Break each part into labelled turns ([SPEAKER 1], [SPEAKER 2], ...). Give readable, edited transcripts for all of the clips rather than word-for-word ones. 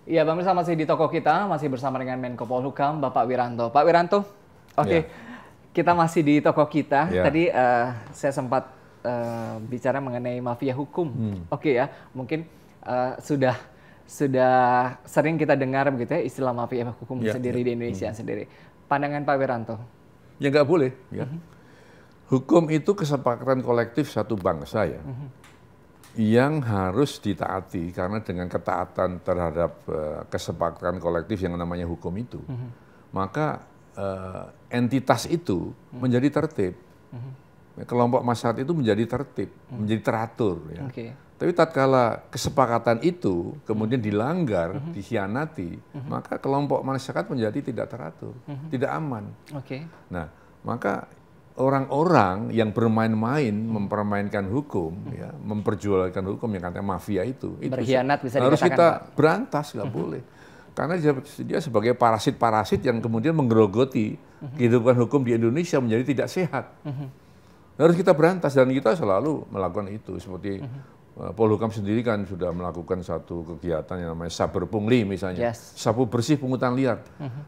[SPEAKER 1] Ya, pemirsa masih di toko kita, masih bersama dengan Menko Polhukam, Bapak Wiranto. Pak Wiranto, oke, kita masih di toko kita. Tadi saya sempat bicara mengenai mafia hukum. Oke ya, mungkin sudah sering kita dengar begitu ya istilah mafia hukum sendiri di Indonesia sendiri. Pandangan Pak Wiranto?
[SPEAKER 2] Ya nggak boleh. Ya. Hukum itu kesepakatan kolektif satu bangsa ya. Yang harus ditaati karena dengan ketaatan terhadap kesepakatan kolektif yang namanya hukum itu, maka entitas itu menjadi tertib. Kelompok masyarakat itu menjadi tertib, menjadi teratur. Ya. Tapi tatkala kesepakatan itu kemudian dilanggar, dikhianati, maka kelompok masyarakat menjadi tidak teratur, tidak aman. Nah, maka orang-orang yang bermain-main mempermainkan hukum, ya, memperjualkan hukum yang katanya mafia itu
[SPEAKER 1] berkhianat bisa
[SPEAKER 2] harus kita
[SPEAKER 1] Pak?
[SPEAKER 2] berantas, nggak boleh. Karena dia sebagai parasit-parasit yang kemudian menggerogoti kehidupan hukum di Indonesia menjadi tidak sehat. Harus kita berantas dan kita selalu melakukan itu. Seperti Polhukam sendiri kan sudah melakukan satu kegiatan yang namanya saber pungli misalnya, sapu bersih pungutan liar.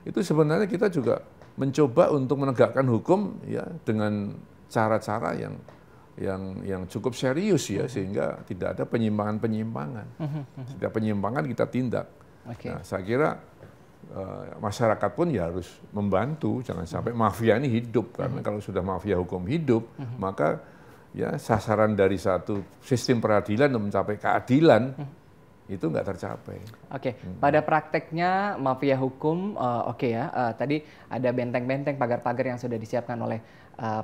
[SPEAKER 2] Itu sebenarnya kita juga mencoba untuk menegakkan hukum ya dengan cara-cara yang cukup serius ya sehingga tidak ada penyimpangan-penyimpangan. Setiap penyimpangan kita tindak. Nah, saya kira masyarakat pun ya harus membantu jangan sampai mafia ini hidup karena kalau sudah mafia hukum hidup maka ya sasaran dari satu sistem peradilan untuk mencapai keadilan itu nggak tercapai.
[SPEAKER 1] Pada prakteknya mafia hukum, tadi ada benteng-benteng, pagar-pagar yang sudah disiapkan oleh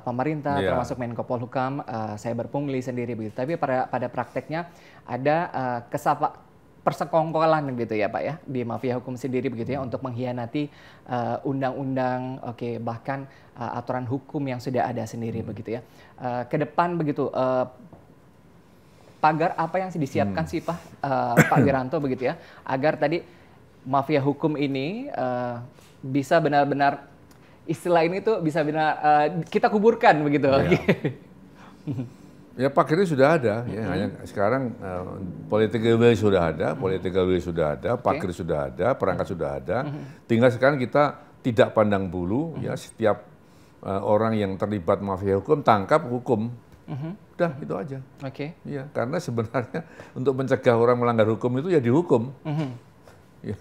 [SPEAKER 1] pemerintah, termasuk Menko Polhukam, saya berpungli sendiri begitu. Tapi pada prakteknya ada persekongkolan gitu ya Pak ya, di mafia hukum sendiri begitu ya, untuk mengkhianati undang-undang, bahkan aturan hukum yang sudah ada sendiri begitu ya. Ke depan begitu, pagar apa yang disiapkan sih Pak Wiranto begitu ya, agar tadi mafia hukum ini bisa benar-benar istilah ini tuh bisa benar kita kuburkan begitu.
[SPEAKER 2] Ya pagarnya sudah ada, ya hanya sekarang political will sudah ada, pagar sudah ada, perangkat sudah ada. Tinggal sekarang kita tidak pandang bulu, ya setiap orang yang terlibat mafia hukum tangkap hukum. Udah itu aja. Ya, karena sebenarnya untuk mencegah orang melanggar hukum itu ya dihukum. Ya,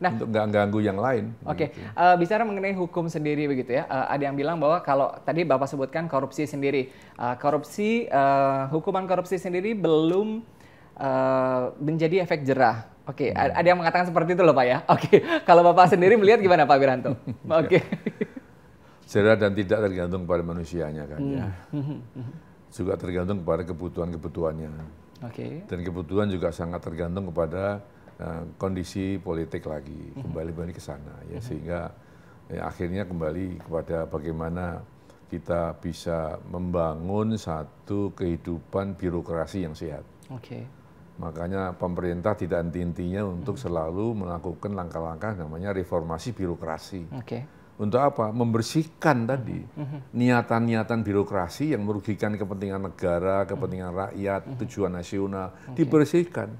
[SPEAKER 1] nah
[SPEAKER 2] untuk nggak ganggu yang lain.
[SPEAKER 1] Bicara mengenai hukum sendiri begitu ya, ada yang bilang bahwa kalau tadi Bapak sebutkan korupsi sendiri, hukuman korupsi sendiri belum menjadi efek jerah. Ada yang mengatakan seperti itu loh Pak ya. Kalau Bapak sendiri melihat gimana Pak Wiranto?
[SPEAKER 2] Jerah dan tidak tergantung pada manusianya kan ya. Juga tergantung kepada kebutuhan-kebutuhannya. Dan kebutuhan juga sangat tergantung kepada kondisi politik lagi, kembali ke sana ya, sehingga ya, akhirnya kembali kepada bagaimana kita bisa membangun satu kehidupan birokrasi yang sehat. Makanya pemerintah tidak henti-hentinya untuk selalu melakukan langkah-langkah namanya reformasi birokrasi. Untuk apa? Membersihkan tadi niatan-niatan birokrasi yang merugikan kepentingan negara, kepentingan rakyat, tujuan nasional, dibersihkan.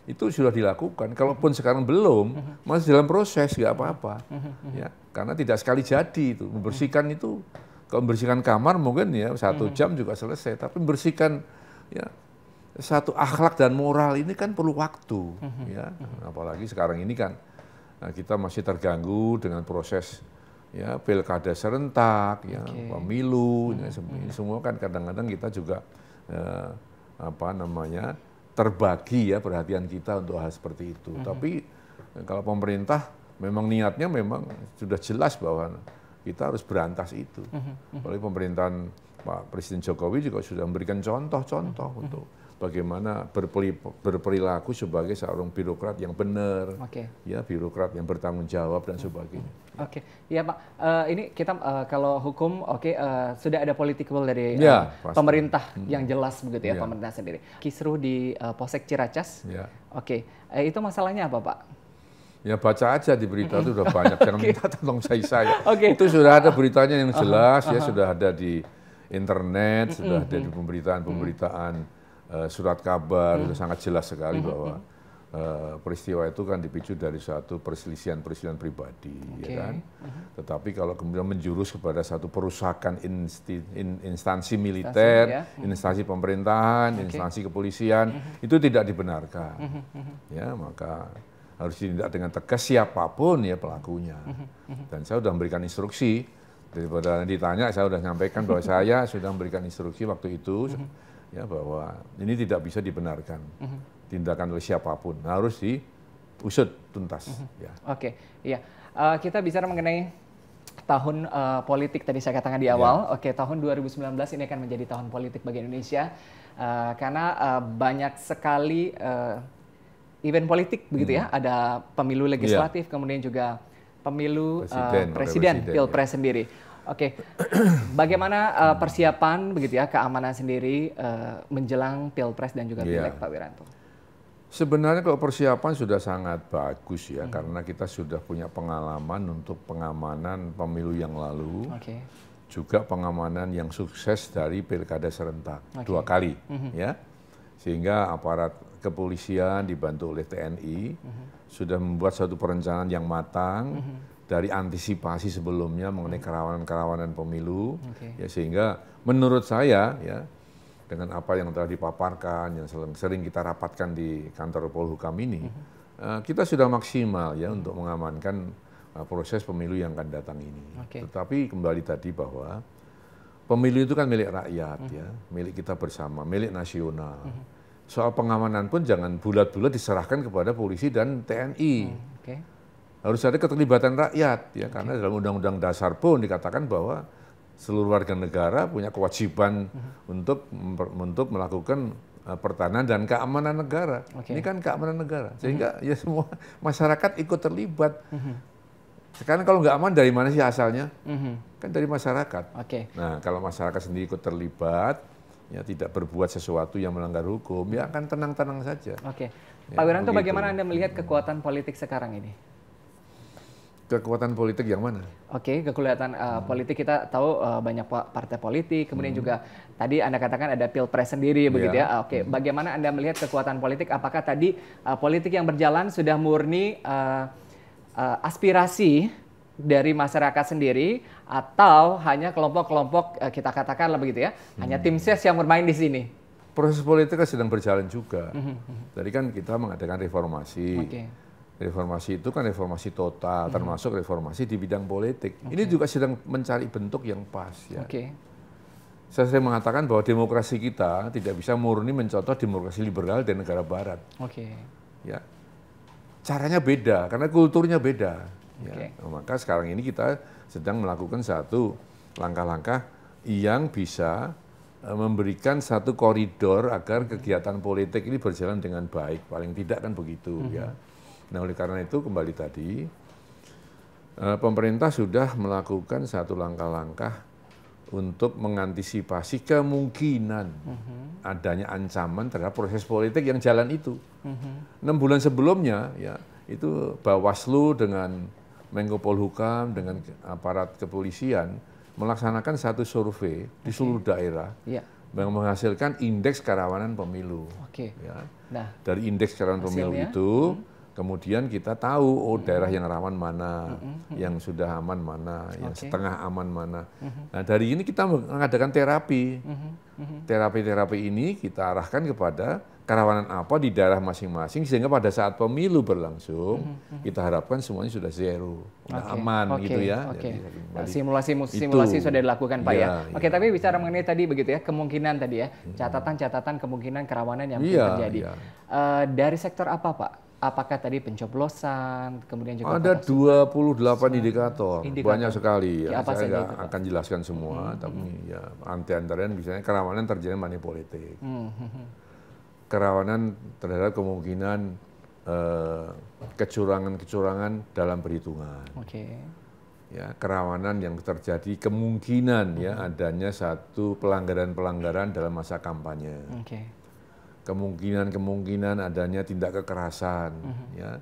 [SPEAKER 2] Itu sudah dilakukan. Kalaupun sekarang belum, masih dalam proses, nggak apa-apa. Ya, karena tidak sekali jadi itu. Membersihkan itu, kalau membersihkan kamar mungkin ya 1 jam juga selesai. Tapi membersihkan ya satu akhlak dan moral ini kan perlu waktu. Ya, apalagi sekarang ini kan kita masih terganggu dengan proses ya pilkada serentak, ya pemilu, ya, semua kan kadang-kadang kita juga terbagi ya perhatian kita untuk hal seperti itu. Tapi kalau pemerintah memang niatnya memang sudah jelas bahwa kita harus berantas itu. Oleh pemerintahan Pak Presiden Jokowi juga sudah memberikan contoh-contoh untuk bagaimana berperilaku sebagai seorang birokrat yang benar, ya birokrat yang bertanggung jawab dan sebagainya.
[SPEAKER 1] Ya Pak, ini kita kalau hukum sudah ada political dari pemerintah yang jelas begitu ya, pemerintah sendiri. Kisruh di Polsek Ciracas, itu masalahnya apa Pak?
[SPEAKER 2] Ya baca aja di berita itu udah banyak, jangan minta tolong saya. Itu sudah ada beritanya yang jelas, ya sudah ada di internet, sudah ada di pemberitaan-pemberitaan surat kabar, itu sangat jelas sekali bahwa peristiwa itu kan dipicu dari suatu perselisihan pribadi, ya kan. Tetapi kalau kemudian menjurus kepada satu perusakan instansi militer, instansi pemerintahan, instansi kepolisian, itu tidak dibenarkan. Ya, maka harus ditindak dengan tegas siapapun ya pelakunya. Dan saya sudah memberikan instruksi, daripada ditanya saya sudah menyampaikan bahwa saya sudah memberikan instruksi waktu itu, ya bahwa ini tidak bisa dibenarkan. Tindakan oleh siapapun harus diusut tuntas. Ya.
[SPEAKER 1] Oke, iya. Kita bicara mengenai tahun politik tadi saya katakan di awal. Oke, tahun 2019 ini akan menjadi tahun politik bagi Indonesia karena banyak sekali event politik begitu ya. Ada pemilu legislatif, kemudian juga pemilu presiden pilpres sendiri. Oke, bagaimana persiapan begitu ya keamanan sendiri menjelang pilpres dan juga pileg, Pak Wiranto?
[SPEAKER 2] Sebenarnya kalau persiapan sudah sangat bagus ya, karena kita sudah punya pengalaman untuk pengamanan pemilu yang lalu, juga pengamanan yang sukses dari pilkada serentak 2 kali, ya, sehingga aparat kepolisian dibantu oleh TNI sudah membuat suatu perencanaan yang matang dari antisipasi sebelumnya mengenai kerawanan-kerawanan pemilu, ya, sehingga menurut saya ya, dengan apa yang telah dipaparkan, yang sering kita rapatkan di kantor Polhukam ini, kita sudah maksimal ya untuk mengamankan proses pemilu yang akan datang ini. Tetapi kembali tadi bahwa pemilu itu kan milik rakyat ya, milik kita bersama, milik nasional. Soal pengamanan pun jangan bulat-bulat diserahkan kepada polisi dan TNI. Harus ada keterlibatan rakyat ya, karena dalam Undang-Undang Dasar pun dikatakan bahwa seluruh warga negara punya kewajiban untuk melakukan pertahanan dan keamanan negara. Ini kan keamanan negara, sehingga ya semua masyarakat ikut terlibat. Sekarang kalau nggak aman dari mana sih asalnya? Kan dari masyarakat. Nah, kalau masyarakat sendiri ikut terlibat, ya tidak berbuat sesuatu yang melanggar hukum, ya akan tenang-tenang saja.
[SPEAKER 1] Ya, Pak Wiranto, bagaimana Anda melihat kekuatan politik sekarang ini?
[SPEAKER 2] Kekuatan politik yang mana?
[SPEAKER 1] Kekuatan politik kita tahu banyak partai politik, kemudian juga tadi Anda katakan ada pilpres sendiri begitu ya. Bagaimana Anda melihat kekuatan politik? Apakah tadi politik yang berjalan sudah murni aspirasi dari masyarakat sendiri atau hanya kelompok-kelompok kita katakanlah begitu ya, hanya tim ses yang bermain di sini?
[SPEAKER 2] Proses politik sedang berjalan juga. Tadi kan kita mengadakan reformasi. Reformasi itu kan reformasi total, termasuk reformasi di bidang politik. Ini juga sedang mencari bentuk yang pas. Ya. Saya sering mengatakan bahwa demokrasi kita tidak bisa murni mencontoh demokrasi liberal dan negara barat. Ya. Caranya beda, karena kulturnya beda. Ya. Maka sekarang ini kita sedang melakukan satu langkah-langkah yang bisa memberikan satu koridor agar kegiatan politik ini berjalan dengan baik. Paling tidak kan begitu. Ya. Nah, oleh karena itu kembali tadi, pemerintah sudah melakukan satu langkah-langkah untuk mengantisipasi kemungkinan adanya ancaman terhadap proses politik yang jalan itu. 6 bulan sebelumnya, ya itu Bawaslu dengan Menko Polhukam dengan aparat kepolisian melaksanakan satu survei di seluruh daerah yang menghasilkan indeks kerawanan pemilu. Ya. Dari indeks kerawanan pemilu itu, kemudian kita tahu daerah yang rawan mana, yang sudah aman mana, yang setengah aman mana. Nah, dari ini kita mengadakan terapi. Terapi-terapi ini kita arahkan kepada kerawanan apa di daerah masing-masing, sehingga pada saat pemilu berlangsung, kita harapkan semuanya sudah zero, sudah aman gitu ya.
[SPEAKER 1] Simulasi sudah dilakukan Pak ya. Tapi bicara mengenai tadi begitu ya, kemungkinan tadi ya, catatan-catatan kemungkinan kerawanan yang terjadi. Dari sektor apa Pak? Apakah tadi pencoblosan, kemudian juga
[SPEAKER 2] ada 28 indikator, banyak sekali ya. Saya nggak akan jelaskan semua, tapi ya antaranya misalnya kerawanan terjadi money politik, kerawanan terhadap kemungkinan kecurangan-kecurangan dalam perhitungan, ya kerawanan yang terjadi kemungkinan ya adanya satu pelanggaran-pelanggaran dalam masa kampanye. Kemungkinan adanya tindak kekerasan ya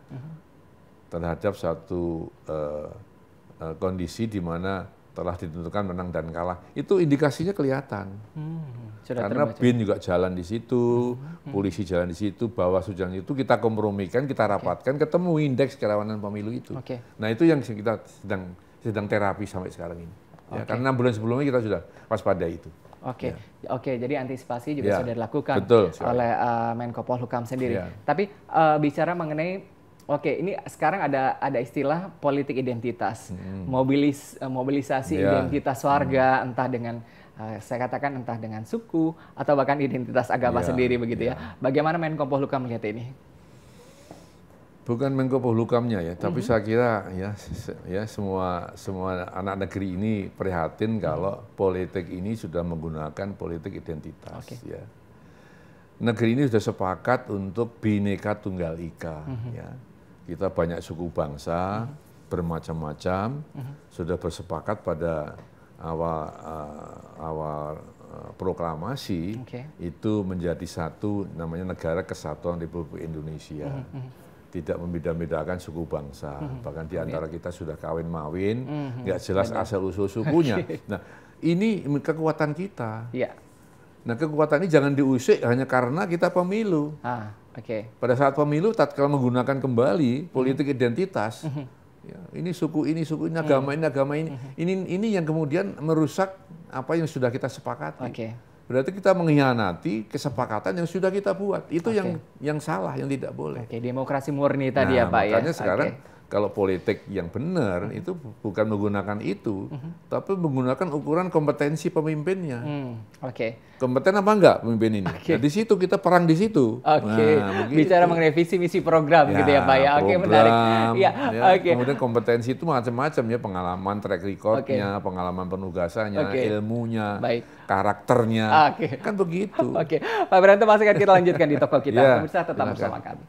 [SPEAKER 2] terhadap satu kondisi di mana telah ditentukan menang dan kalah. Itu indikasinya kelihatan. Karena BIN juga jalan di situ, polisi jalan di situ, Bawaslu jalan itu, kita kompromikan, kita rapatkan, ketemu indeks kerawanan pemilu itu. Nah itu yang kita sedang terapi sampai sekarang ini. Ya, karena 6 bulan sebelumnya kita sudah waspada itu.
[SPEAKER 1] Oke, jadi antisipasi juga sudah dilakukan oleh Menko Polhukam sendiri. Tapi bicara mengenai, ini sekarang ada istilah politik identitas, mobilisasi identitas warga, entah dengan saya katakan entah dengan suku atau bahkan identitas agama sendiri begitu ya. Bagaimana Menko Polhukam melihat ini?
[SPEAKER 2] Bukan Menko Polhukamnya ya, tapi saya kira ya semua anak negeri ini prihatin kalau politik ini sudah menggunakan politik identitas. Ya. Negeri ini sudah sepakat untuk Bhinneka Tunggal Ika. Ya. Kita banyak suku bangsa, bermacam-macam, sudah bersepakat pada awal proklamasi itu menjadi satu namanya Negara Kesatuan Republik Indonesia. Tidak membeda-bedakan suku bangsa, bahkan di antara kita sudah kawin-mawin, nggak jelas asal-usul sukunya. Nah, ini kekuatan kita. Nah, kekuatan ini jangan diusik hanya karena kita pemilu. Pada saat pemilu, tatkala menggunakan kembali politik identitas, ini suku ini, agama ini, ini yang kemudian merusak apa yang sudah kita sepakati. Berarti kita mengkhianati kesepakatan yang sudah kita buat. Itu yang salah, yang tidak boleh.
[SPEAKER 1] Demokrasi murni tadi ya Pak ya.
[SPEAKER 2] Makanya sekarang kalau politik yang benar itu bukan menggunakan itu, tapi menggunakan ukuran kompetensi pemimpinnya. Kompeten apa enggak pemimpin ini? Nah, di situ kita perang di situ.
[SPEAKER 1] Nah, bicara mengenai visi misi program gitu ya Pak ya. Menarik.
[SPEAKER 2] Kemudian kompetensi itu macam-macam ya, pengalaman track recordnya, pengalaman penugasannya, ilmunya, karakternya, kan begitu.
[SPEAKER 1] Pak Wiranto masih akan kita lanjutkan di toko kita. Pemirsa tetap bersama kami.